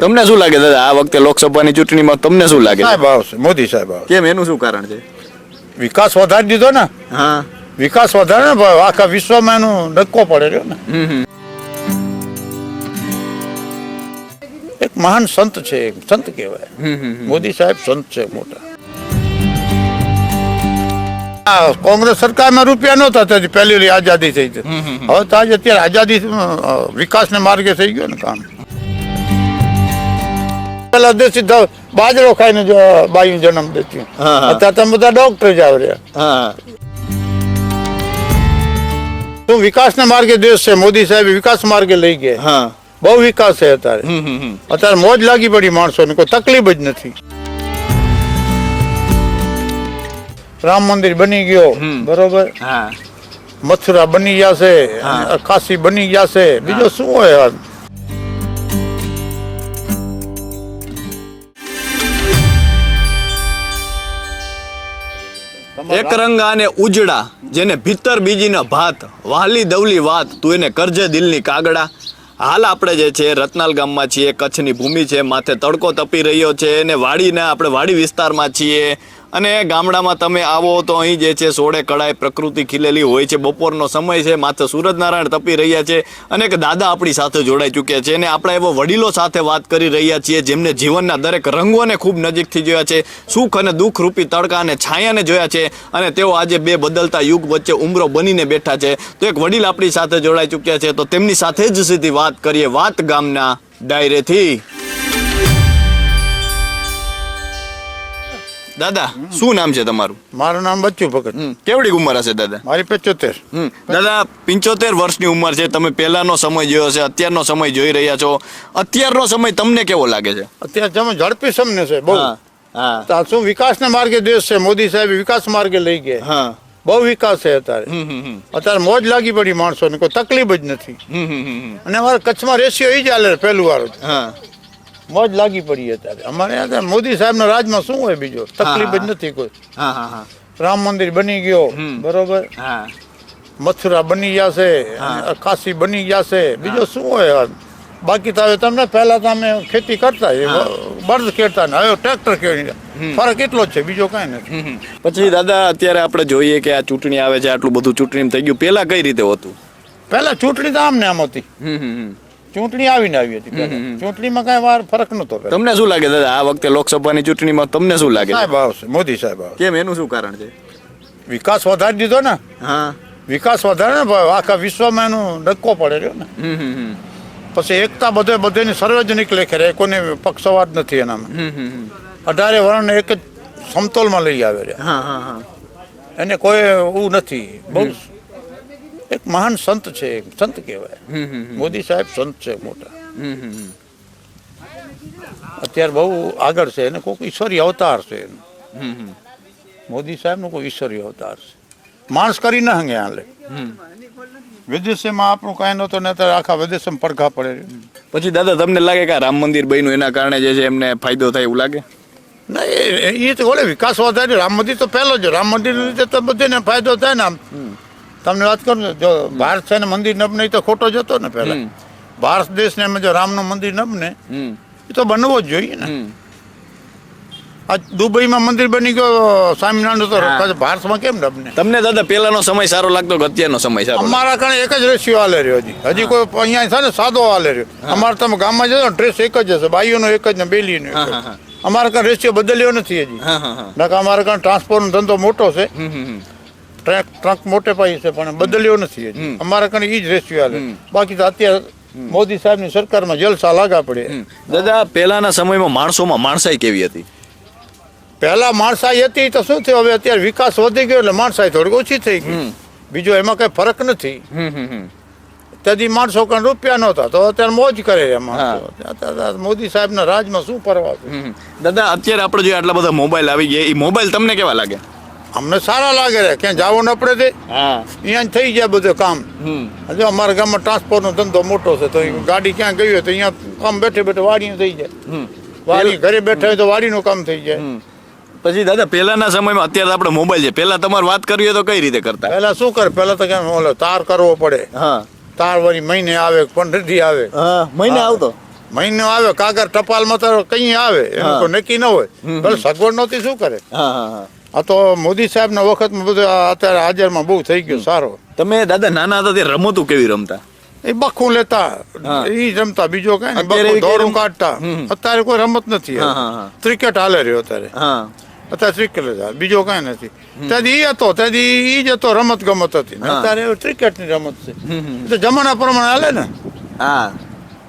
તમને શું લાગે દાદા આ વખતે લોકસભાની ચૂંટણીમાં તમને શું લાગે? સાહેબ આવશે, મોદી સાહેબ આવશે. કેમ, એનું શું કારણ છે? વિકાસ વધારી દીધો ને. હા, વિકાસ વધારે ને આખા વિશ્વમાં એનો ધક્કો પડે રહ્યો ને. એક મહાન સંત છે, સંત કહેવાય. મોદી સાહેબ સંત છે મોટા. કોંગ્રેસ સરકારમાં રૂપિયા નહોતા ત્યાંથી પહેલી આઝાદી થઈ હતી. હવે તો આજે અત્યારે આઝાદી વિકાસને માર્ગે થઈ ગયો ને કામ. પેલા દેશી બાજરો ખાઈને બાયું જન્મ દેતી. અત્યારે તમે બધા ડોક્ટર જ આવી રહ્યા. શું વિકાસના માર્ગે દેશ છે. મોદી સાહેબ વિકાસ માર્ગે લઈ ગયા. બહુ વિકાસ છે અત્યારે. અત્યારે મોજ લાગી પડી માણસોને, કોઈ તકલીફ જ નથી. રામ મંદિર બની ગયો, બરોબર. મથુરા બની જશે, કાશી બની જશે, બીજો શું હોય? એક રંગા અને ઉજળા, જેને ભીતર બીજીના ભાત, વાલી દવલી વાત, તું એને કરજે દિલની કાગડા. હાલ આપણે જે છે રતનાલ ગામમાં છીએ, કચ્છની ભૂમિ છે, માથે તડકો તપી રહ્યો છે અને વાડીના આપણે વાડી વિસ્તારમાં છીએ. અને ગામડામાં તમે આવો તો અહીં જે છે સોળે કળાએ પ્રકૃતિ ખીલેલી હોય છે. બપોરનો સમય છે, માથે સૂરજનારાયણ તપી રહ્યા છે અને એક દાદા આપણી સાથે જોડાઈ ચૂક્યા છે અને આપણે એવો વડીલો સાથે વાત કરી રહ્યા છીએ જેમને જીવનના દરેક રંગોને ખૂબ નજીકથી જોયા છે, સુખ અને દુઃખ રૂપી તડકા અને છાયાને જોયા છે અને તેઓ આજે બે બદલતા યુગ વચ્ચે ઉંમરો બનીને બેઠા છે. તો એક વડીલ આપણી સાથે જોડાઈ ચૂક્યા છે, તો તેમની સાથે જ સીધી વાત કરીએ વાત ગામના ડાયરેથી. દાદા, શું નામ છે તમારું? મારું નામ બચ્ચુ ભગત. કેવડી ઉંમર હશે દાદા? મારી 75. દાદા 75 વર્ષની ઉંમર છે. તમે પહેલાનો સમય જોયો છે, અત્યારનો સમય જોઈ રહ્યા છો. અત્યારનો સમય તમને કેવો લાગે છે? અત્યારે ઝડપી સમય છે બહુ. શું વિકાસના માર્ગે દેશ છે. મોદી સાહેબ વિકાસ માર્ગે લઈ ગયા. બહુ વિકાસ છે અત્યારે. અત્યારે મોજ લાગી પડી માણસોને, કોઈ તકલીફ જ નથી. અને અમારા કચ્છમાં રેશિયો ઈ જ હાલે પહેલું વાળું. મોજ લાગી પડી અત્યારે અમારે. મોદી સાહેબ ના રાજમાં શું હોય બીજો? તકલીફ જ નથી કોઈ. રામ મંદિર બની ગયો, બરોબર. મથુરા બની જશે, કાશી બની જશે, બીજો શું હોય? બાકી તો હવે તમને પહેલા તો અમે ખેતી કરતા, બળદ ખેડતા ને હવે ટ્રેક્ટર ખેડી. ફરક એટલો જ છે, બીજો કઈ નથી. પછી દાદા અત્યારે આપણે જોઈએ કે આ ચૂંટણી આવે છે, આટલું બધું ચૂંટણી થઈ ગયું. પેલા કઈ રીતે હતું? પેલા ચૂંટણી તો આમ ને આમ હતી. ચૂંટણી આવીને આવી હતી. ચૂંટણીમાં કઈ વાર ફરક નતો. તમને શું લાગે દાદા આ વખતે લોકસભાની ચૂંટણીમાં તમને શું લાગે? સાહેબ આવશે, મોદી સાહેબ આવશે. કેમ, એનું શું કારણ છે? વિકાસ વધારી દીધો ને. વિકાસ વધારે ને આખા વિશ્વમાં એનો ધક્કો પડે રહ્યો ને. પછી એકતા બધેની સાર્વજનિક લેખે રહે, કોઈને પક્ષવાદ નથી એનામાં. 18 વર્ણને એક જ સમતોલમાં લઈ આવે રહ્યા. એને કોઈ એવું નથી. બહુ એક મહાન સંત છે, સંત કહેવાય. મોદી સાહેબ સંત છે મોટા. અત્યારે બહુ આગળ છે. એને કોઈ ઈશ્વરી અવતાર છે. મોદી સાહેબ નો કોઈ ઈશ્વરી અવતાર છે. માણસ કરી ના હંગે હાલે. વિદેશમાં આપણું કઈ નતો ને અત્યારે આખા વિદેશમાં પડઘા પડે. પછી દાદા તમને લાગે કે રામ મંદિર બન્યું એના કારણે જે છે એમને ફાયદો થાય એવું લાગે? ના, એ તો બોલે વિકાસ વધારે. રામ મંદિર તો પહેલો જ. રામ મંદિર રીતે તો બધાને ફાયદો થાય ને. આમ તમને વાત કરું, જો ભારત છે ને મંદિર ન બને તો ખોટો જતો ને. પેલા ભારત દેશ ને જો રામનું મંદિર ન બને એ તો બનવો જ જોઈએ ને. આ દુબઈમાં મંદિર બની ગયો સ્વામિનારાયણ, તો ભારતમાં કેમ ન બને? તમને દાદા પેલાનો સમય સારો લાગતો કે અત્યારનો સમય સારો? અમારા કારણે એક જ રેશિયો હાલે રહ્યો. હજી કોઈ અહીંયા છે ને સાદો હાલે રહ્યો. અમારે તમે ગામમાં જશો ને ડ્રેસ એક જ હશે, બાઈઓનો એક જ ને બેલીનો એક જ. અમારા કારણે રેશિયો બદલ્યો નથી હજી. અમારા કારણે ટ્રાન્સપોર્ટનો ધંધો મોટો છે, ટ્રક મોટે પાઈ છે, પણ બદલ્યો નથી હજી. અમારા કારણે ઈ જ રેશિયો હાલે. બાકી તો અત્યારે મોદી સાહેબની સરકારમાં જલસા લાગા પડે. દાદા પહેલાના સમયમાં માણસોમાં માણસાઈ કેવી હતી? પહેલા માણસાઈ હતી તો શું થયું? હવે અત્યારે વિકાસ વધી ગયો એટલે માણસાઈ થોડીક ઓછી થઈ ગઈ. બીજો એમાં કઈ ફરક નથી. ત્યાંથી માણસો કઈ રૂપિયા નહોતા તો અત્યારે મોજ કરે. મોદી સાહેબના રાજમાં શું પરવા છે? દાદા અત્યારે આપણે જોઈએ આટલા બધા મોબાઈલ આવી ગયા, એ મોબાઈલ તમને કેવા લાગે? અમને સારા લાગે છે. ક્યાં જવું ન પડે તે અહીંયા થઈ જાય બધું કામ. હજુ અમારા ગામમાં ટ્રાન્સપોર્ટનો ધંધો મોટો છે, તો ગાડી ક્યાં ગઈ હોય તો અહીંયા કામ બેઠે બેઠે વાડીનું થઈ જાય. વાડી ઘરે બેઠા હોય તો વાડીનું કામ થઈ જાય. પછી દાદા પહેલાના સમયમાં, અત્યારે આપણે મોબાઈલ છે, પહેલા તમારે વાત કરવી હોય તો કઈ રીતે કરતા? પહેલા શું કરે? પહેલા તો કેમ તાર કરવો પડે. તાર વળી મહિને આવે, 15 દી આવે. મહિને આવતો? મહિનો આવે કાગર ટપાલમાં તો કઈ આવે એનું કોઈ નક્કી ન હોય ભલે સગવડ નહોતી શું કરે. આ તો મોદી સાહેબના વખતમાં બધું અત્યારે હાજરમાં બહુ થઈ ગયો સારો. તમે દાદા નાના હતા ત્યારે રમતું કેવી રમતા? એ બખું લેતા ઈ રમતા, બીજો કઈ નહીં, દોડું કાઢતા. અત્યારે કોઈ રમત નથી, ક્રિકેટ હાલે રહ્યો અત્યારે. અત્યારે ક્રિકેટ, બીજો કઈ નથી. ત્યાંથી ઈ હતો, ત્યાંથી ઈ જ હતો, રમત ગમત હતી. અત્યારે ક્રિકેટ ની રમત છે. તો જમાના પ્રમાણે હાલે ને,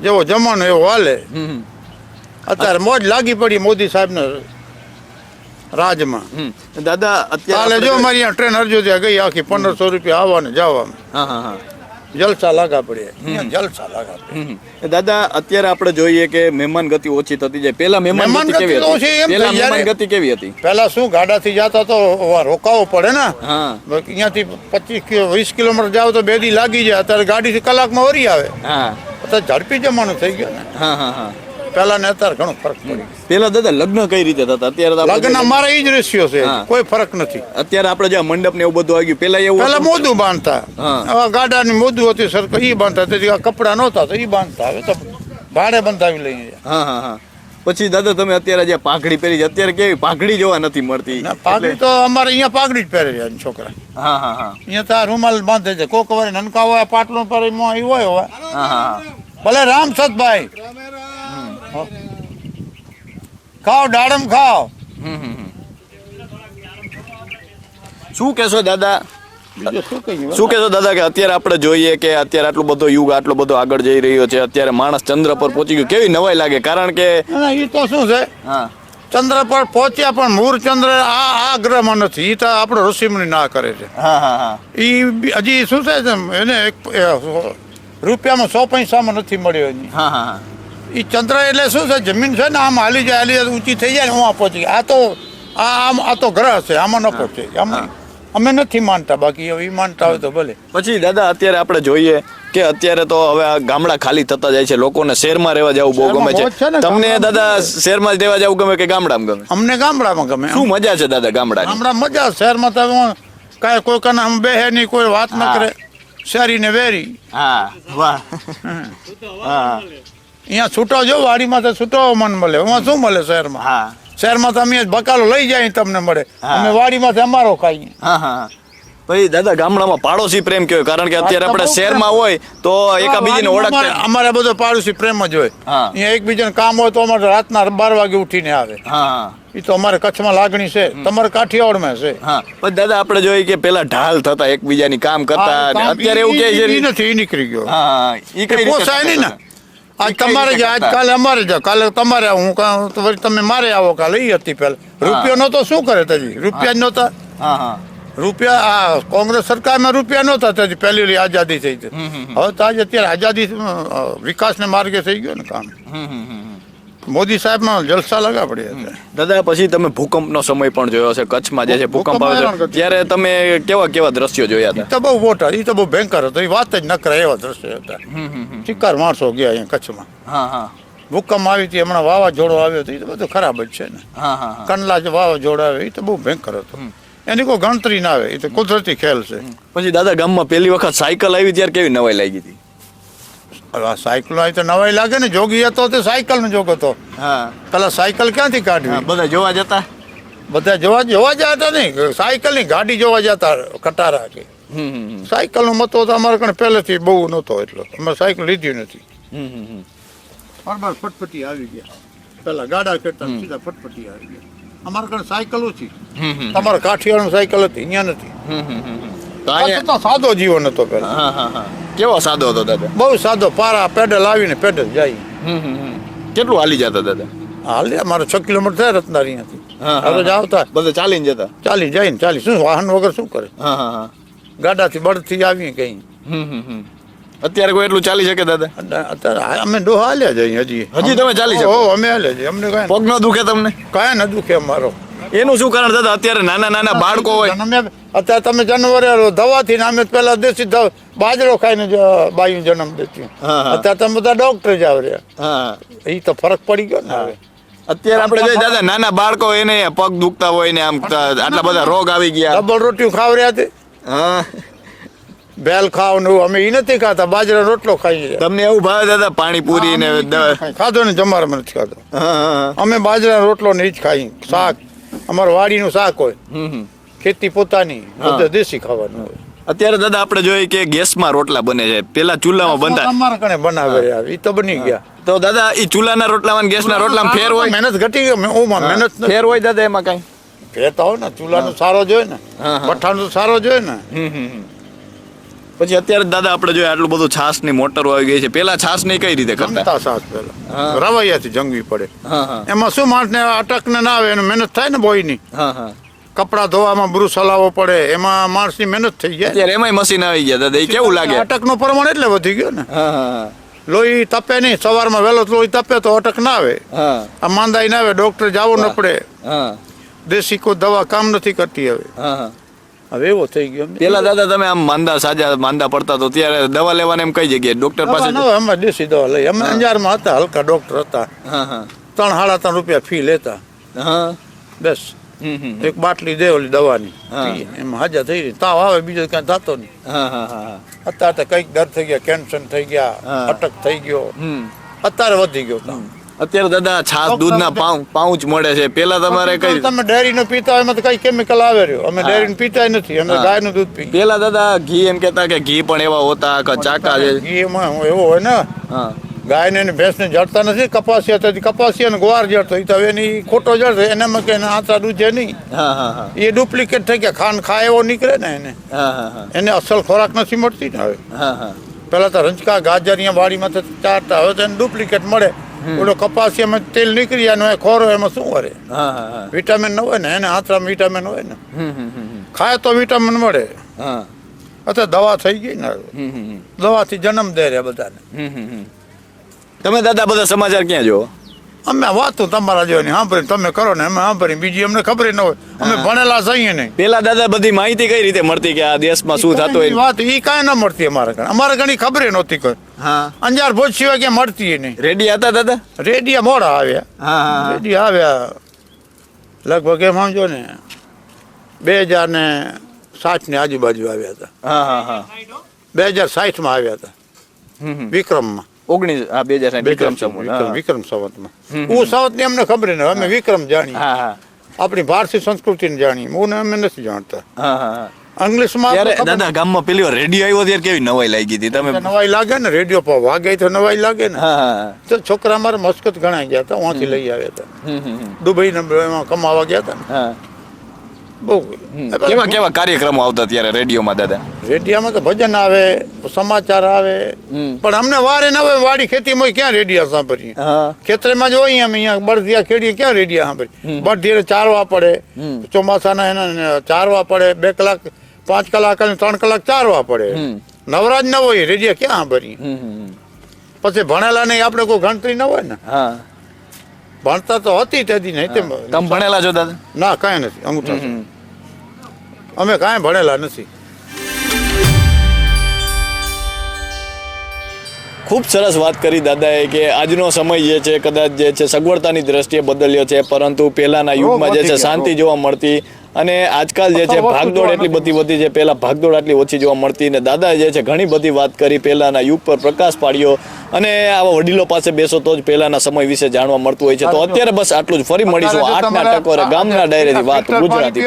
જેવો જમાનો એવો હાલે. અત્યારે મોજ લાગી પડી મોદી સાહેબ ને રાજમાં. દાદા અત્યારે જો મારી અહીંયા ટ્રેન અરજોદિયા ગઈ આખી 1500 રૂપિયા આવવાને જવામાં. જલસા લાગા પડે, જલસા લાગા પડે. દાદા અત્યારે આપણે જોઈએ કે મહેમાન ગતિ ઓછી થતી જાય. પેલા મહેમાન ગતિ કેવી હતી? પેલા મહેમાન ગતિ કેવી હતી? પેલા શું ગાડાથી જતા તો રોકાવો પડે ને. અહીંયાથી 25-20 કિલોમીટર જાવ તો 2 દી લાગી જાય. અત્યારે ગાડીથી કલાકમાં વરી આવે. અત્યારે ઝડપી જમાનો થઈ ગયો ને. પેલા ને અત્યારે ઘણો ફરક પડી. પેલા દાદા લગ્ન કઈ રીતે થતા? અત્યારે લગ્ન અમારા ઈ જ રેશિયો છે, કોઈ ફરક નથી. અત્યારે આપણે જે મંડપ ને એવું બધું આવી ગયું. પેલા મોદું બાંધતા, ગાડાની મોદું હતી સરકાર ઈ બાંધતા. તેથી કપડા નહોતા તો ઈ બાંધતા. હવે તો ભાડે બંધાવી લઈએ. પછી દાદા તમે અત્યારે જે પાઘડી પહેરી છે, અત્યારે કેવી પાઘડી જોવા નથી મળતી? પાઘડી તો અમારે અહીંયા પાઘડી જ પહેરે છે છોકરા. અહીંયા તો રૂમાલ બાંધે છે. કોક વાર નનકા હોય પાટલું પર હોય. ભલે રામ સતભાઈ ખાઓ, દાડમ ખાઓ. શું કેશો દાદા? શું કેશો દાદા કે અત્યારે આપણે જોઈએ કે અત્યારે આટલો બધો યુગ આટલો બધો આગળ જઈ રહ્યો છે, અત્યારે માણસ ચંદ્ર પર પહોંચી ગયો, કેવી નવાઈ લાગે? કારણ કે એ તો શું છે, ચંદ્ર પર પહોંચ્યા પણ મૂળ ચંદ્ર આ ગ્રહમાં નથી. એ તો આપણો ઋષિમુનિ ના કરે છે. એ હજી શું છે એને રૂપિયામાં 100 પૈસામાં નથી મળ્યો. એ ચંદ્ર એટલે શું છે, જમીન છે ને આમ હાલી જાય ઊંચી થઈ જાય ને હું આ પહોંચી ગયા. આ તો ગ્રહ છે, આમાં ન પહોંચે. અમે નથી માનતા, બાકી એ માનતા હોય તો ભલે. પછી દાદા અત્યારે આપણે જોઈએ કે અત્યારે તો હવે આ ગામડા ખાલી થતા જાય છે, લોકોને શહેરમાં રહેવા જવું બહુ ગમે છે. તમને દાદા શહેરમાં જ રહેવા જવું ગમે કે ગામડામાં ગમે? અમને ગામડામાં ગમે. શું મજા છે દાદા ગામડા? મજા. શહેરમાં તો કાંઈ કોઈ કને બેહે નહીં, કોઈ વાત ન કરે. શહેરી ને વેરી. અહીંયા છૂટો જો વાડીમાં તો છૂટો મન મળે. એમાં શું મળે શહેરમાં? શહેરમાં તો અમે બકાલો લઈ જાય તમને મળે, અમે વાડીમાંથી અમારો ખાઈએ. પછી દાદા ગામડામાં પાડોશી પ્રેમ કેવો? કારણ કે અત્યારે આપણે શહેરમાં હોય તો એકાબીજીને ઓળખતા. અમારે બધો પાડોશી પ્રેમ જ હોય. અહીંયા એકબીજાને કામ હોય તો અમારે રાતના 12 વાગે ઉઠીને આવે. એ તો અમારે કચ્છમાં લાગણી છે, તમારે કાઠિયાવાડમાં છે. પછી દાદા આપણે જોઈએ કે પેલા ઢાલ થતા, એકબીજાની કામ કરતા. અત્યારે એવું કે છે નથી, એ નીકળી ગયો. એ પોસાય નહીં ને. આજ તમારે જ, આજ કાલે અમારે જાવ, કાલે તમારે આવું, હું તમે મારે આવો. કાલે એ હતી પેલા રૂપિયો નતો. શું કરે તજી? રૂપિયા જ નહોતા. રૂપિયા આ કોંગ્રેસ સરકારમાં રૂપિયા નહોતા. તેથી પહેલી આઝાદી થઈ હતી. હવે તો આજે અત્યારે આઝાદી વિકાસને માર્ગે થઈ ગયો ને કામ. મોદી સાહેબમાં જલસા લગા પડ્યા. દાદા પછી તમે ભૂકંપનો સમય પણ જોયો છે, કચ્છમાં જે છે ભૂકંપ આવે છે, ત્યારે તમે કેવા કેવા દ્રશ્યો જોયા હતા? તો બહુ મોટા, એ તો બહુ ભયંકર હતો. એ વાત જ ન કરે એવા દ્રશ્યો હતા. શિકાર માણસો ગયા અહીંયા કચ્છમાં. ભૂકંપ આવી હતી, હમણાં વાવાઝોડો આવ્યો હતો. એ તો બધું ખરાબ જ છે ને. કંડલા જે વાવાઝોડો આવ્યો એ તો બહુ ભયંકર હતો. એની કોઈ ગણતરી ના આવે. એ તો કુદરતી ખેલ છે. પછી દાદા ગામમાં પહેલી વખત સાયકલ આવી ત્યારે કેવી નવાઈ લાગી હતી? સાયકલ આવી તો નવાઈ લાગે ને. જોગી હતો તે સાયકલ નો જોગ હતો. પેલા સાયકલ ક્યાંથી કાઢવી? બધા જોવા જતા. બધા જોવા જતા નહીં, સાયકલ ની ગાડી જોવા જતા કટારા કે. સાયકલ નો મતો તો અમારે કણ પહેલેથી બહુ નહોતો, એટલો અમે સાયકલ લીધી નથી. બરાબર ફટફટી આવી ગયા. પેલા ગાડા કરતા સીધા ફટફટી આવી ગયા. અમારે કણ સાયકલ ઓછી. તમારે કાઠિયાવાડ સાયકલ હતી, અહીંયા નથી. તો સાદો જીવન હતો પેલા. કેવો સાદો હતો દાદા? બહુ સાદો. પારા પેડલ આવીને પેડલ જાય. કેટલું હાલી જતા દાદા? હાલે અમારે 6 કિલોમીટર થાય રત્નારી અહીંયાથી. હવે આવતા બધા ચાલીને જતા. ચાલી જાય ને ચાલી. શું વાહન વગર શું કરે? ગાડાથી બળથી આવીએ કઈ. અત્યારે કોઈ એટલું ચાલી શકે દાદા? અત્યારે અમે ડોહા હાલ્યા જઈએ. હજી તમે ચાલી શકો? અમે હાલ્યા જઈએ. અમને કઈ પગ ન દુખે તમને? કઈ ન દુખે અમારો. એનું શું કારણ દાદા? અત્યારે નાના નાના બાળકો હોય. અત્યારે તમે જાનવર દવાથી અમે પેલા દેશી બાજરો ખાઈને બાયું જન્મ દેતી. અત્યારે તમે બધા ડોક્ટર જ આવ્યા. એ તો ફરક પડી ગયો ને હવે. અત્યારે આપણે જોઈએ દાદા નાના બાળકો એને પગ દુખતા હોય ને આમ આટલા બધા રોગ આવી ગયા. ડબલ રોટી ખાવર્યા હતી. ભેલ ખાવ ને એવું અમે એ નથી ખાતા, બાજરા રોટલો ખાઈએ. તમને એવું ભાવે દાદા પાણીપુરી ને ખાધો ને જમારામાં નથી ખાધો. અમે બાજરા રોટલો ને એ જ ખાઈએ. શાક અમારું વાડીનું શાક હોય, ખેતી પોતાની, બધું દેશી ખાવાનું હોય. અત્યારે દાદા આપણે જોઈએ કે ગેસમાં રોટલા બને છે, પેલા ચૂલામાં બનતા. અમારા કણે બનાવે યાર, એ તો બની ગયા. તો દાદા એ ચૂલાના રોટલામાં ગેસના રોટલામાં ફેર હોય? મહેનત ઘટી ગઈ, ઓમાં મહેનત ફેર હોય દાદા એમાં કઈ? ફેર તો હોય ને, ચૂલાનો સારો જોઈએ ને, ભઠ્ઠાનો સારો જોઈએ ને. પછી અત્યારે દાદા આપણે જોઈએ આટલું બધું છાસ ની મોટરો આવી ગઈ છે, પેલા છાસ ની કઈ રીતે કરતા? જમતા સાસ પેલા રવૈયાથી જંગવી પડે. એમાં શું માણસને અટક ને ના આવે, એનું મહેનત થાય ને બોયની. કપડા ધોવામાં બ્રુશ હલાવવો પડે, એમાં માણસની મહેનત થઈ જાય. અત્યારે એમાંય મશીન આવી ગયા દાદા, એ કેવું લાગે? અટકનું પ્રમાણ એટલે વધી ગયું ને. લોહી તપે નહીં, સવારમાં વહેલો લોહી તપે તો અટક ના આવે, આ માંદાઈ ના આવે, ડોક્ટર જવું ન પડે. દેશી કોઈ દવા કામ નથી કરતી હવે. હવે એવો થઈ ગયો. પેલા દાદા તમે આમ માંદા પડતા તો ત્યારે દવા લેવાને એમ કઈ જગ્યાએ ડોક્ટર પાસે? અમે દેશી દવા લઈ, અમે અંજારમાં હતા, હલકા ડોક્ટર હતા, 3-3.5 રૂપિયા ફી લેતા. બસ એક બાટલી દે ઓલી દવાની, એમાં હાજર થઈ રહી. તાવ આવે બીજો કઈ થતો નહીં. અત્યારે કઈક દર થઈ ગયા, કેન્સર થઈ ગયા, અટક થઈ ગયો, અત્યારે વધી ગયો તાવ. અત્યારે દાદા છાસ દૂધના પાઉચ મળે છે, પેલા તમારે કઈ? તમે ડેરી નું પીતા હોય એમાં તો કઈ કેમિકલ આવે રહ્યો, અમે ડેરી નું પીતા નથી, અમે ગાયનું દૂધ પીએ. પેલા દાદા ઘી એમ કેતા કે ઘી પણ એવા હોતા ચાકા છે, ઘી એમાં એવો હોય ને. ગાય ને ભેંસ ને જડતા નથી, કપાસિયા કપાસિયા ને ગોવાર જડતો, તો એની ખોટો જડતો, એનામાં કઈ આંતરા દૂધે નહીં, એ ડુપ્લિકેટ થઈ ગયા. ખાન ખાય એવો નીકળે ને એને અસલ ખોરાક નથી મળતી ને હવે. પેલા તો રંજકા ગાજર અહીંયા વાડીમાં ચારતા, હવે તો એને ડુપ્લિકેટ મળે. ઓલો કપાસિયામાં તેલ નીકળી જાય, ખોરો એમાં શું કરે? વિટામિન ન હોય ને, એને આંતરામાં વિટામિન હોય ને, ખાય તો વિટામિન મળે. અત્યારે દવા થઈ ગઈ ને, દવાથી જન્મ દે રહ્યા બધાને. તમે દાદા બધા સમાચાર ક્યાં જોવો? અમે વાતો તમારા જેવાની સાંભળી, તમે કરો ને અમે સાંભળી, બીજી અમને ખબર ન હોય, અમે ભણેલા જઈએ નહીં. પેલા દાદા બધી માહિતી કઈ રીતે મળતી કે આ દેશમાં શું થતું હોય? વાત એ કાંઈ ન મળતી અમારે ઘણી ખબર નહોતી કોઈ. અંજાર ભોજ સિવાય ક્યાં મળતી નહીં. રેડિયા હતા દાદા? રેડિયા મોડા આવ્યા. રેડિયા આવ્યા લગભગ એમ સમજો ને 2060 ની આજુબાજુ આવ્યા હતા. 2060 માં આવ્યા હતા, વિક્રમમાં. 2060 વિક્રમ સંવતમાં. હું સંવત ની અમને ખબર નહીં, અમે વિક્રમ જાણીએ, આપણી ભારતીય સંસ્કૃતિ ને જાણીએ, હું અમે નથી જાણતા. ઇંગ્લિશમાં દાદા ગામમાં પેલી વાર રેડિયો આવ્યો ત્યારે કેવી નવાઈ લાગી હતી? તમે નવાઈ લાગે ને, રેડિયો પર વાગે તો નવાઈ લાગે ને. તો છોકરા મારે મસ્કત ગણાઈ ગયા હતા, ત્યાંથી લઈ આવ્યા હતા, દુબઈ એમાં કમાવા ગયા હતા ને. બહુ કેવા કાર્યક્રમો આવતા ત્યારે રેડિયોમાં દાદા? રેડિયામાં તો ભજન આવે, સમાચાર આવે, પણ અમને વારે ન હોય, વાડી ખેતીમાં ક્યાં રેડિયા સાંભળીએ? ખેતરમાં જ હોય અમે, અહીંયા બળદિયા ખેડીએ, ક્યાં રેડિયા સાંભળીએ? બળદિયા ચારવા પડે, ચોમાસાના એના ચારવા પડે, 2 કલાક 5 કલાક અને 3 કલાક ચારવા પડે. નવરાજ ન હોય, રેડિયા ક્યાં સાંભળીએ? પછી ભણેલા નહીં, આપણે કોઈ ગણતરી ન હોય ને. ભણતા તો હતી તેથી નહીં. તમે ભણેલા છો દાદા? ના, કાંઈ નથી, અંગૂઠા અમે કાંઈ ભણેલા નથી. ખૂબ સરસ વાત કરી દાદાએ કે આજનો સમય જે છે કદાચ જે છે સગવડતાની દ્રષ્ટિએ બદલ્યો છે, પરંતુ પહેલાના યુગમાં જે છે શાંતિ જોવા મળતી, અને આજકાલ જે છે ભાગદોડ એટલી બધી વધી છે, પહેલા ભાગદોડ આટલી ઓછી જોવા મળતી. ને દાદા જે છે ઘણી બધી વાત કરી, પહેલાના યુગ પર પ્રકાશ પાડ્યો, અને આવા વડીલો પાસે બેસો તો જ પહેલાના સમય વિશે જાણવા મળતું હોય છે. તો અત્યારે બસ આટલું જ. ફરી મળીશું 8ના ટકોરે ગામના ડાયરેથી વાત ગુજરાતી.